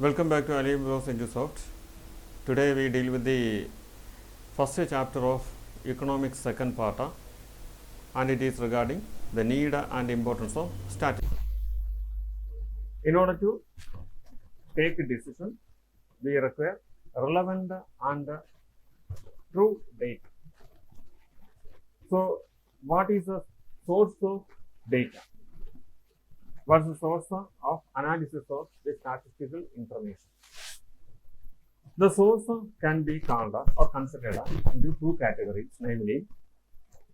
Welcome back to Ali Bros Intusoft. Today we deal with the first chapter of economics second part, and it is regarding the need and importance of statistics. In order to take a decision, we require relevant and true data. So, what is the source of data? What is the source of analysis of the statistical information? The source can be called or considered into two categories, namely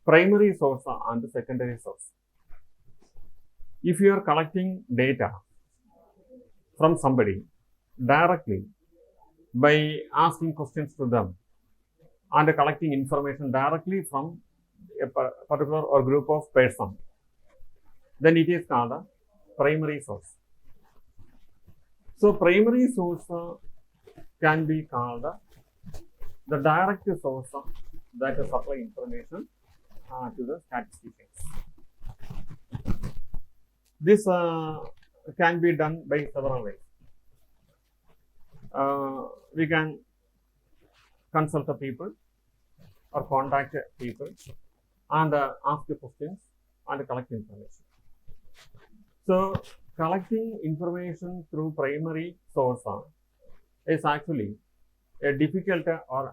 primary source and secondary source. If you are collecting data from somebody directly by asking questions to them and collecting information directly from a particular or group of persons, then it is called a primary source. So primary source can be called the direct source that supply information to the statisticians. This can be done by several ways. We can consult the people or contact people and ask the questions and collect information. So collecting information through primary source is actually a difficult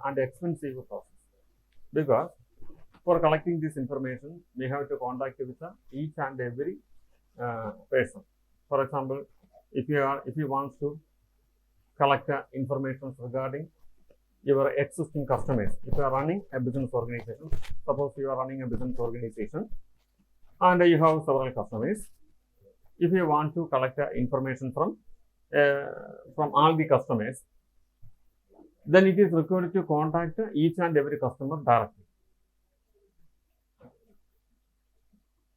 and expensive process, because for collecting this information we have to contact with each and every person. For example, if you want to collect information regarding your existing customers, if you are running a business organization, suppose you are running a business organization and you have several customers. If you want to collect information from all the customers, then it is required to contact each and every customer directly.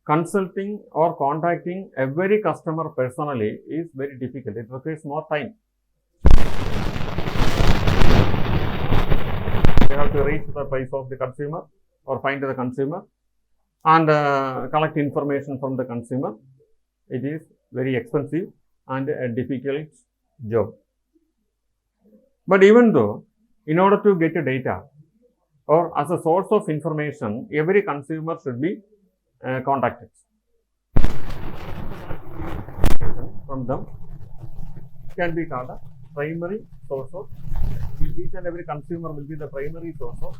Consulting or contacting every customer personally is very difficult. It requires more time. You have to reach the place of the consumer or find the consumer and collect information from the consumer. It is very expensive and a difficult job. But even though, in order to get data or as a source of information, every consumer should be contacted from them, can be called a primary source of, each and every consumer will be the primary source of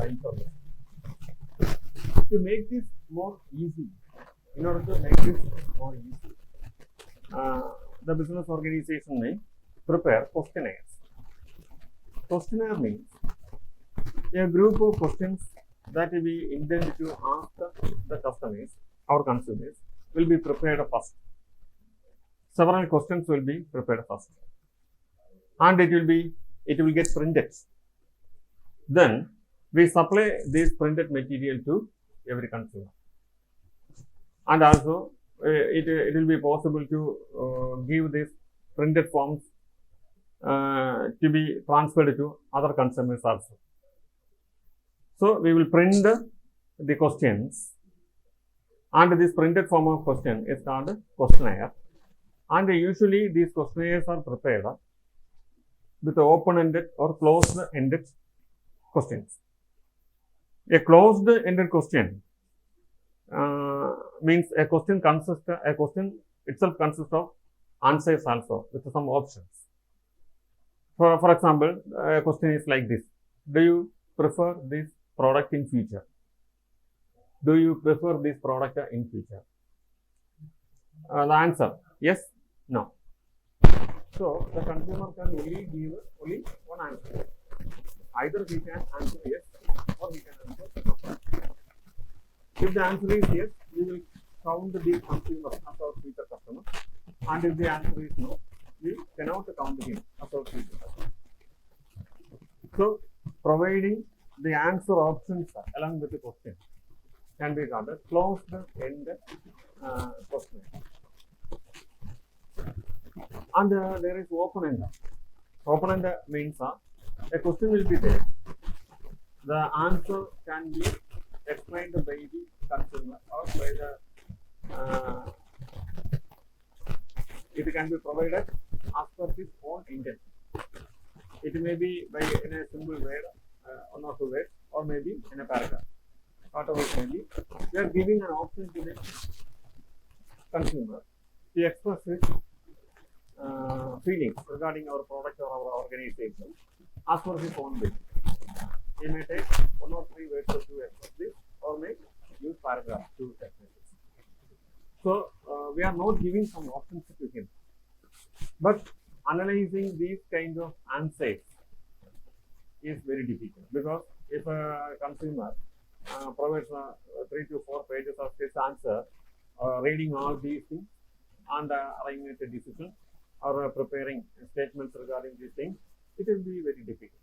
information. To make this more easy, in order to make this more easy, the business organization may prepare questionnaires. Questionnaire means a group of questions that we intend to ask the customers or consumers will be prepared first. Several questions will be prepared first, and it will get printed. Then we supply this printed material to every consumer. And also, it will be possible to give these printed forms to be transferred to other consumers also. So we will print the questions, and this printed form of question is called questionnaire. And usually these questionnaires are prepared with open-ended or closed-ended questions. A closed-ended question means a question itself consists of answers also with some options. For example, a question is like this: do you prefer this product in future? Do you prefer this product in future? The answer: yes, no. So the consumer can only give one answer. Either he can answer yes or he can answer no. If the answer is yes, we will count the consumer as our future customer, and if the answer is no, we cannot count him as our future customer. So providing the answer options along with the question can be called a closed-ended question. And there is open-ended. Open-ended means a question will be there. The answer can be explained by the consumer or by the it can be provided as per his own intent. It may be by in a single word, one or two words, or maybe in a paragraph. Whatever it may be, we are giving an option to the consumer to express his feelings regarding our product or our organization as per his own will. He may take one or three words to express this, or may use paragraph to express this. So we are not giving some options to him, but analyzing these kinds of answers is very difficult, because if a consumer provides 3 to 4 pages of his answer, reading all these things and arriving at a decision or preparing statements regarding these things, it will be very difficult.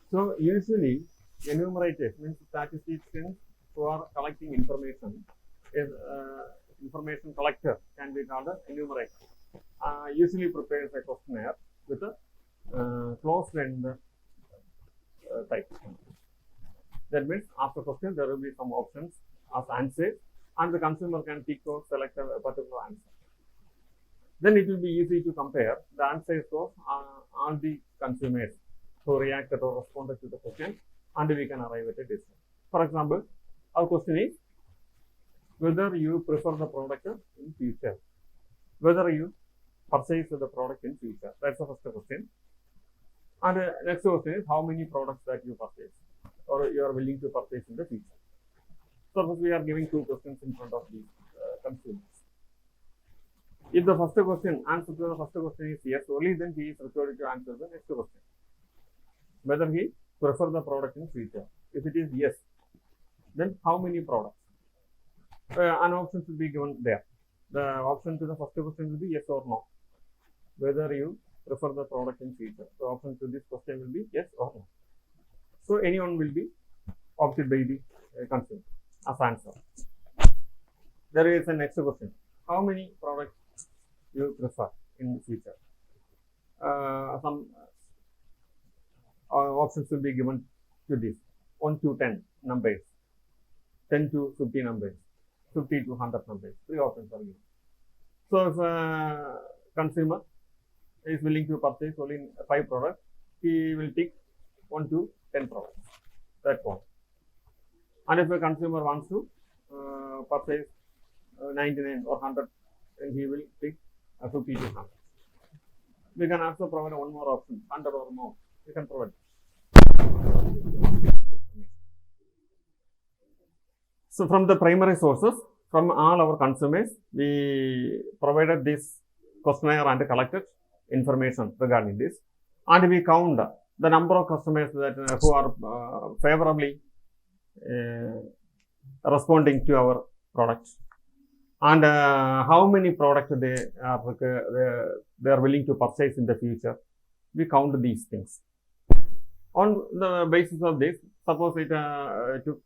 So usually enumerators, means statisticians who are collecting information, is information collector can be called an enumerator. Usually prepares a questionnaire with a closed-end type. That means after question there will be some options as answers, and the consumer can tick or select a particular answer. Then it will be easy to compare the answers of all the consumers who reacted or responded to the question, and we can arrive at a decision. For example, our question is whether you prefer the product in future, whether you purchase the product in future. That's the first question. And next question is how many products that you purchase or you are willing to purchase in the future. Suppose we are giving two questions in front of the consumers. If the first question, answer to the first question is yes, only then he is required to answer the next question, whether he prefer the product in future. If it is yes, then how many products? An option should be given there. The option to the first question will be yes or no, whether you prefer the product in future. The option to this question will be yes or no. So anyone will be opted by the consumer as answer. There is a next question. How many products you prefer in the future? Some options will be given to this 1 to 10 numbers, 10 to 50 numbers, 50 to 100 numbers. 3 options are given. So if a consumer is willing to purchase only 5 products, he will take 1 to 10 products. That's one. And if a consumer wants to purchase 99 or 100, then he will take 50 to 100. We can also provide one more option, 100 or more. We can provide. So from the primary sources, from all our consumers, we provided this questionnaire and collected information regarding this, and we count the number of customers that who are favorably responding to our products, and how many products they are willing to purchase in the future. We count these things. On the basis of this, suppose it took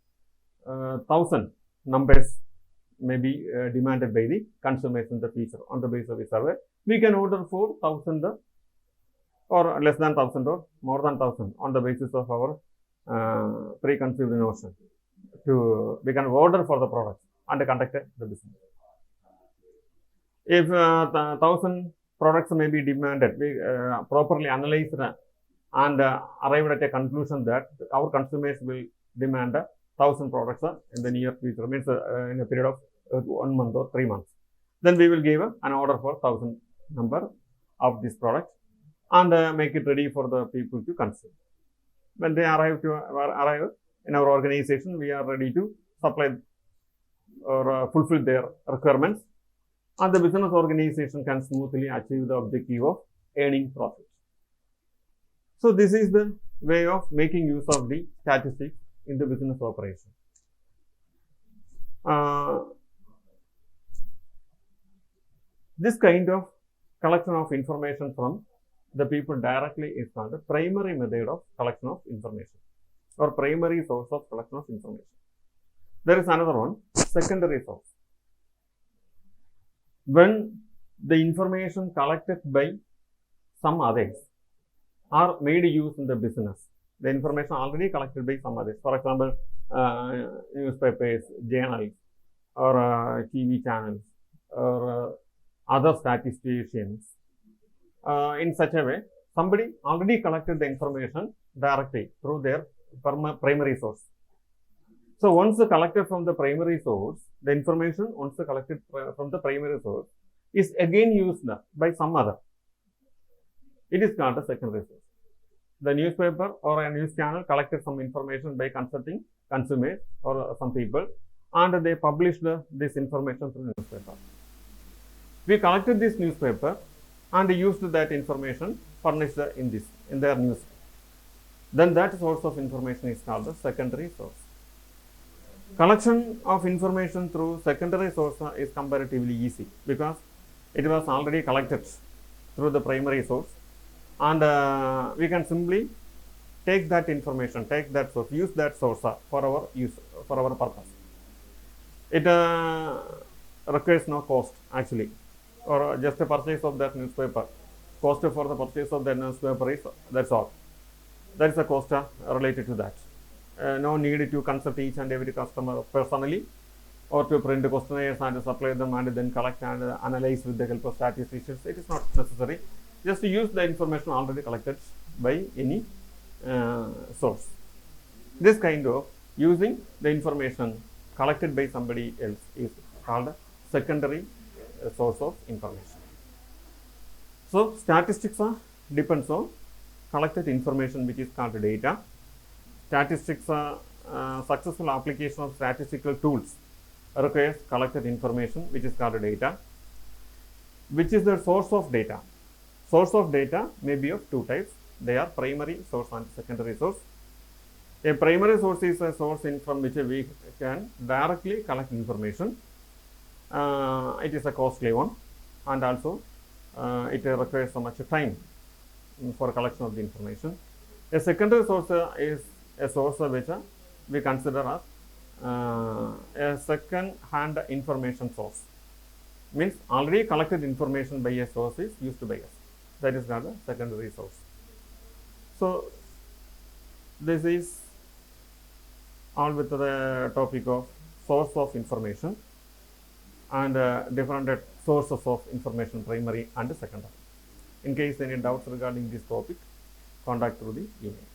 1,000 numbers may be demanded by the consumers in the future. On the basis of the survey, we can order for 1,000 or less than 1,000 or more than 1,000 on the basis of our preconceived notion. We can order for the products and conduct the business. If 1,000 products may be demanded, we properly analyze and arrived at a conclusion that our consumers will demand 1,000 products in the near future, means in a period of 1 month or 3 months. Then we will give an order for 1,000 number of this product and make it ready for the people to consume. When they arrive in our organization, we are ready to supply or fulfill their requirements, and the business organization can smoothly achieve the objective of earning profit. So this is the way of making use of the statistics in the business operation. This kind of collection of information from the people directly is called the primary method of collection of information, or primary source of collection of information. There is another one, secondary source. When the information collected by some others are made use in the business, the information already collected by some others, for example, newspapers, journals, or TV channels, or other statisticians, in such a way, somebody already collected the information directly through their primary source. So once collected from the primary source, the information once collected from the primary source is again used by some other. It is called a secondary source. The newspaper or a news channel collected some information by consulting consumers or some people, and they published this information through newspaper. We collected this newspaper and used that information furnished in their news. Then that source of information is called the secondary source. Collection of information through secondary source is comparatively easy because it was already collected through the primary source, and we can simply take that information, take that source, use that source for our use, for our purpose. It requires no cost actually, or just a purchase of that newspaper. Cost for the purchase of that newspaper is, that's all. There is a cost related to that. No need to consult each and every customer personally, or to print questionnaires and supply them and then collect and analyze with the help of statisticians. It is not necessary. Just to use the information already collected by any source. This kind of using the information collected by somebody else is called secondary source of information. So statistics depends on collected information, which is called data. Statistics, successful application of statistical tools requires collected information, which is called data. Which is the source of data? Source of data may be of two types. They are primary source and secondary source. A primary source is a source from which we can directly collect information. It is a costly one, and also it requires so much time for collection of the information. A secondary source is a source which we consider as a second-hand information source. Means already collected information by a source is used by us. That is called a secondary source. So this is all with the topic of source of information and different sources of information, primary and secondary. In case any doubts regarding this topic, contact through the email.